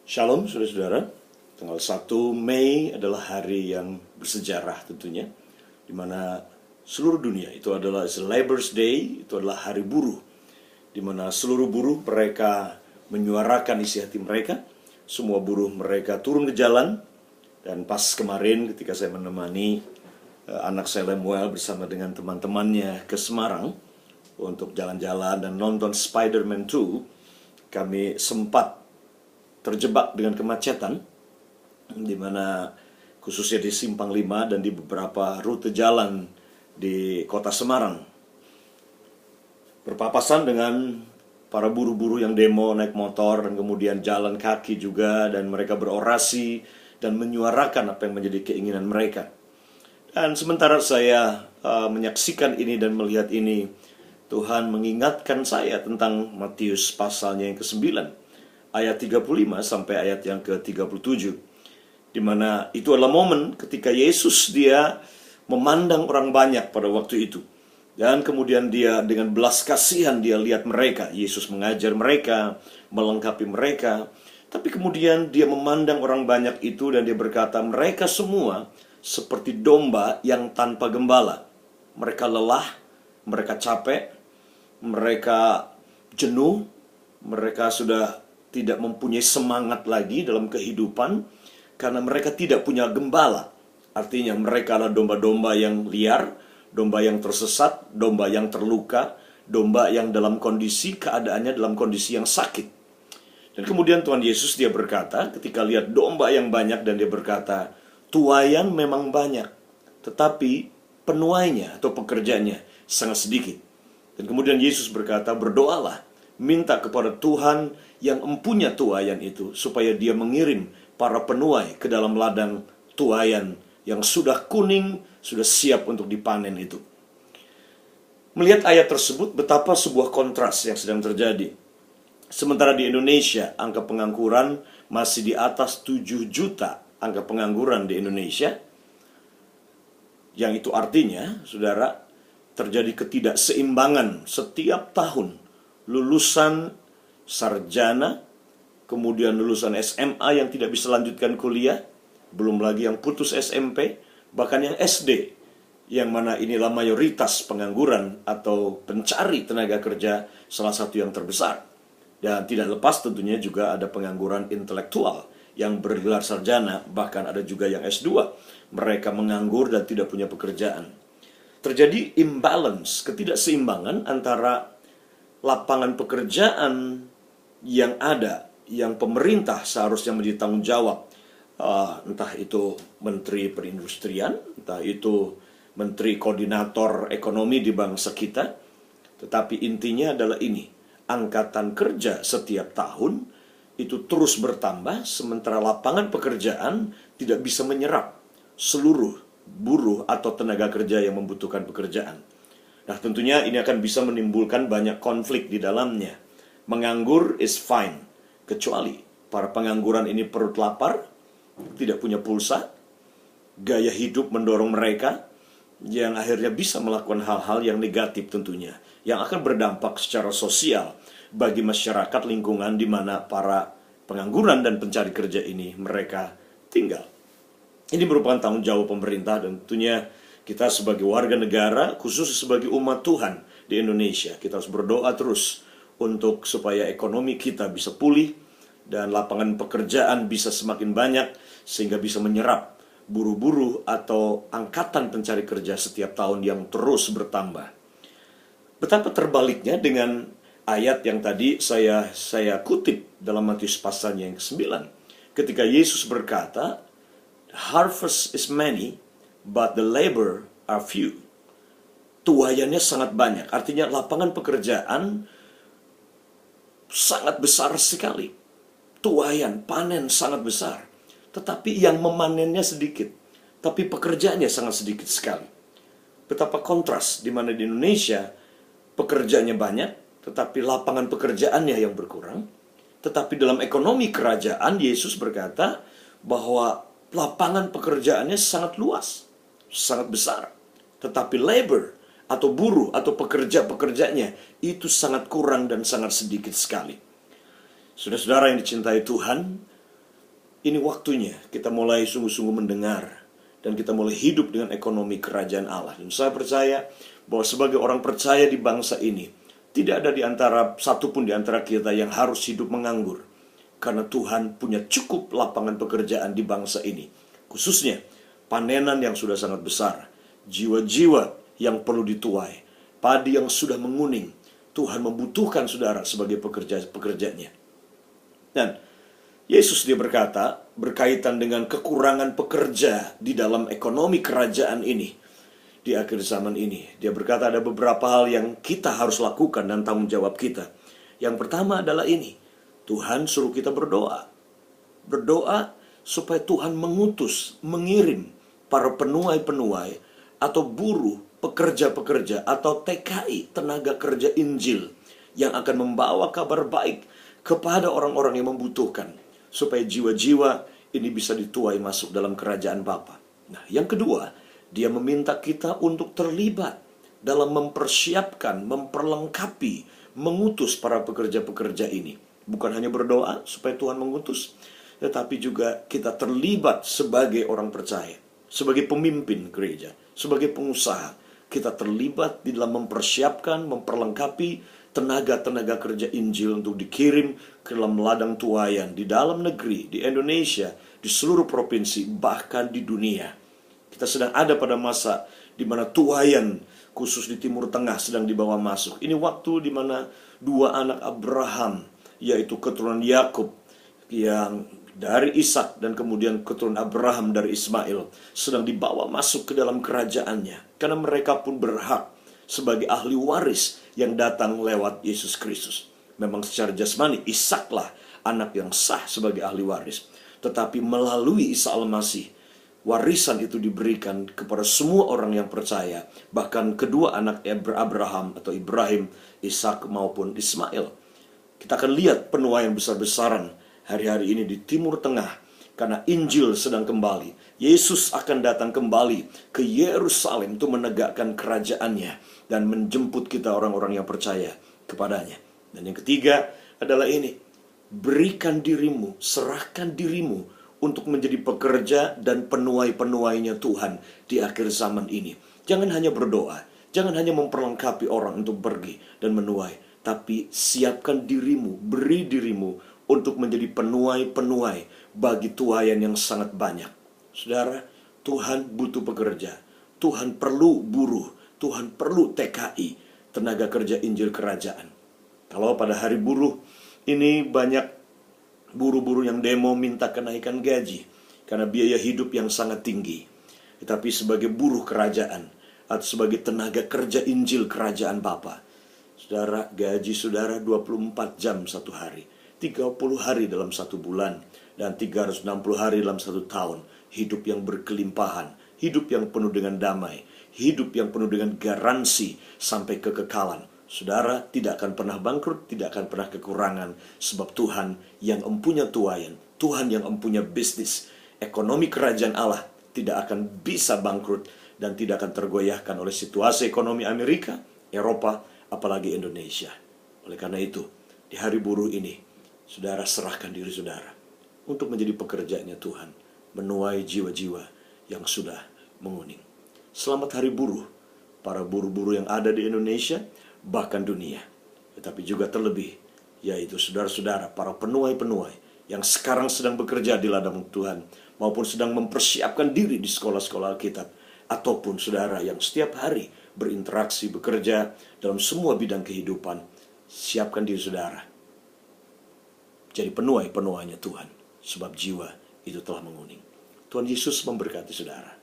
Shalom saudara-saudara, tanggal 1 Mei adalah hari yang bersejarah tentunya, di mana seluruh dunia itu adalah Labor's Day, itu adalah hari buruh, di mana seluruh buruh mereka menyuarakan isi hati mereka, semua buruh mereka turun ke jalan. Dan pas kemarin ketika saya menemani anak saya Lemuel bersama dengan teman-temannya ke Semarang untuk jalan-jalan dan nonton Spider-Man 2, kami sempat terjebak dengan kemacetan, di mana khususnya di Simpang 5 dan di beberapa rute jalan di kota Semarang, berpapasan dengan para buruh-buruh yang demo naik motor dan kemudian jalan kaki juga, dan mereka berorasi dan menyuarakan apa yang menjadi keinginan mereka. Dan sementara saya menyaksikan ini dan melihat ini, Tuhan mengingatkan saya tentang Matius pasalnya yang ke-9, ayat 35 sampai ayat yang ke-37, di mana itu adalah momen ketika Yesus dia memandang orang banyak pada waktu itu. Dan kemudian dia dengan belas kasihan dia lihat mereka. Yesus mengajar mereka, melengkapi mereka. Tapi kemudian dia memandang orang banyak itu dan dia berkata, mereka semua seperti domba yang tanpa gembala. Mereka lelah, mereka capek, mereka jenuh, mereka sudah tidak mempunyai semangat lagi dalam kehidupan karena mereka tidak punya gembala. Artinya mereka adalah domba-domba yang liar, domba yang tersesat, domba yang terluka, domba yang dalam kondisi keadaannya dalam kondisi yang sakit. Dan kemudian Tuhan Yesus dia berkata ketika lihat domba yang banyak, dan dia berkata, tuaian memang banyak, tetapi penuainya atau pekerjanya sangat sedikit. Dan kemudian Yesus berkata, berdoalah, minta kepada Tuhan yang empunya tuaian itu, supaya dia mengirim para penuai ke dalam ladang tuaian yang sudah kuning, sudah siap untuk dipanen itu. Melihat ayat tersebut, betapa sebuah kontras yang sedang terjadi. Sementara di Indonesia, angka pengangguran masih di atas 7 juta angka pengangguran di Indonesia. Yang itu artinya, saudara, terjadi ketidakseimbangan setiap tahun. Lulusan sarjana, kemudian lulusan SMA yang tidak bisa lanjutkan kuliah, belum lagi yang putus SMP, bahkan yang SD, yang mana inilah mayoritas pengangguran atau pencari tenaga kerja salah satu yang terbesar. Dan tidak lepas tentunya juga ada pengangguran intelektual yang bergelar sarjana, bahkan ada juga yang S2. Mereka menganggur dan tidak punya pekerjaan. Terjadi imbalance, ketidakseimbangan antara lapangan pekerjaan yang ada, yang pemerintah seharusnya menjadi tanggung jawab, entah itu Menteri Perindustrian, entah itu Menteri Koordinator Ekonomi di bangsa kita. Tetapi intinya adalah ini, angkatan kerja setiap tahun itu terus bertambah, sementara lapangan pekerjaan tidak bisa menyerap seluruh buruh atau tenaga kerja yang membutuhkan pekerjaan. Nah, tentunya ini akan bisa menimbulkan banyak konflik di dalamnya. Menganggur is fine, kecuali para pengangguran ini perut lapar, tidak punya pulsa, gaya hidup mendorong mereka, yang akhirnya bisa melakukan hal-hal yang negatif tentunya, yang akan berdampak secara sosial bagi masyarakat lingkungan di mana para pengangguran dan pencari kerja ini mereka tinggal. Ini merupakan tanggung jawab pemerintah, dan tentunya kita sebagai warga negara, khusus sebagai umat Tuhan di Indonesia, kita harus berdoa terus untuk supaya ekonomi kita bisa pulih dan lapangan pekerjaan bisa semakin banyak, sehingga bisa menyerap buruh-buruh atau angkatan pencari kerja setiap tahun yang terus bertambah. Betapa terbaliknya dengan ayat yang tadi saya kutip dalam Matius pasalnya yang ke-9, ketika Yesus berkata, harvest is many, but the labor are few. Tuaiannya sangat banyak, artinya lapangan pekerjaan sangat besar sekali. Tuaian, panen sangat besar. Tetapi yang memanennya sedikit. Tapi pekerjaannya sangat sedikit sekali. Betapa kontras, di mana di Indonesia pekerjaannya banyak, tetapi lapangan pekerjaannya yang berkurang. Tetapi dalam ekonomi kerajaan, Yesus berkata bahwa lapangan pekerjaannya sangat luas, sangat besar. Tetapi labor atau buruh atau pekerja-pekerjanya itu sangat kurang dan sangat sedikit sekali. Saudara-saudara yang dicintai Tuhan, Ini waktunya kita mulai sungguh-sungguh mendengar dan kita mulai hidup dengan ekonomi kerajaan Allah. Dan saya percaya bahwa sebagai orang percaya di bangsa ini, tidak ada satupun di antara kita yang harus hidup menganggur. Karena Tuhan punya cukup lapangan pekerjaan di bangsa ini. Khususnya panenan yang sudah sangat besar, jiwa-jiwa yang perlu dituai, padi yang sudah menguning. Tuhan membutuhkan saudara sebagai pekerja-pekerjanya. Dan Yesus dia berkata berkaitan dengan kekurangan pekerja di dalam ekonomi kerajaan ini di akhir zaman ini. Dia berkata ada beberapa hal yang kita harus lakukan dan tanggung jawab kita. Yang pertama adalah ini. Tuhan suruh kita berdoa. Berdoa supaya Tuhan mengirim para penuai-penuai atau buruh, pekerja-pekerja atau TKI, tenaga kerja Injil, yang akan membawa kabar baik kepada orang-orang yang membutuhkan, supaya jiwa-jiwa ini bisa dituai masuk dalam kerajaan Bapa. Nah, yang kedua, dia meminta kita untuk terlibat dalam mempersiapkan, memperlengkapi, mengutus para pekerja-pekerja ini. Bukan hanya berdoa supaya Tuhan mengutus, tetapi juga kita terlibat sebagai orang percaya, sebagai pemimpin gereja, sebagai pengusaha. Kita terlibat di dalam mempersiapkan, memperlengkapi tenaga-tenaga kerja Injil untuk dikirim ke dalam ladang tuaian di dalam negeri, di Indonesia, di seluruh provinsi, bahkan di dunia. Kita sedang ada pada masa di mana tuaian khusus di Timur Tengah sedang dibawa masuk. Ini waktu di mana dua anak Abraham, yaitu keturunan Yakub yang dari Ishak dan kemudian keturunan Abraham dari Ismail, sedang dibawa masuk ke dalam kerajaannya. Karena mereka pun berhak sebagai ahli waris yang datang lewat Yesus Kristus. Memang secara jasmani Ishaklah anak yang sah sebagai ahli waris. Tetapi melalui Isa Al-Masih, warisan itu diberikan kepada semua orang yang percaya. Bahkan kedua anak Abraham atau Ibrahim, Ishak maupun Ismail. Kita akan lihat penuaian besar-besaran hari-hari ini di Timur Tengah. Karena Injil sedang kembali. Yesus akan datang kembali ke Yerusalem untuk menegakkan kerajaannya dan menjemput kita orang-orang yang percaya kepadanya. Dan yang ketiga adalah ini. Berikan dirimu, serahkan dirimu untuk menjadi pekerja dan penuai-penuainya Tuhan di akhir zaman ini. Jangan hanya berdoa, jangan hanya memperlengkapi orang untuk pergi dan menuai. Tapi siapkan dirimu, beri dirimu untuk menjadi penuai-penuai bagi tuaian yang sangat banyak. Saudara, Tuhan butuh pekerja. Tuhan perlu buruh. Tuhan perlu TKI, tenaga kerja Injil Kerajaan. Kalau pada hari buruh, ini banyak buruh-buruh yang demo minta kenaikan gaji karena biaya hidup yang sangat tinggi. Tetapi sebagai buruh kerajaan atau sebagai tenaga kerja Injil Kerajaan Bapa, saudara, gaji saudara 24 jam satu hari, 30 hari dalam satu bulan, dan 360 hari dalam satu tahun. Hidup yang berkelimpahan, hidup yang penuh dengan damai, hidup yang penuh dengan garansi sampai kekekalan. Saudara tidak akan pernah bangkrut, tidak akan pernah kekurangan. Sebab Tuhan yang empunya tuaian, Tuhan yang empunya bisnis. Ekonomi kerajaan Allah tidak akan bisa bangkrut dan tidak akan tergoyahkan oleh situasi ekonomi Amerika, Eropa, apalagi Indonesia. Oleh karena itu, di hari buruh ini, saudara serahkan diri saudara untuk menjadi pekerjaannya Tuhan, menuai jiwa-jiwa yang sudah menguning. Selamat hari buruh, para buruh-buruh yang ada di Indonesia, bahkan dunia. Tetapi juga terlebih, yaitu saudara-saudara, para penuai-penuai yang sekarang sedang bekerja di ladang Tuhan, maupun sedang mempersiapkan diri di sekolah-sekolah Alkitab, ataupun saudara yang setiap hari berinteraksi, bekerja dalam semua bidang kehidupan. Siapkan diri saudara jadi penuai-penuainya Tuhan, sebab jiwa itu telah menguning. Tuhan Yesus memberkati saudara.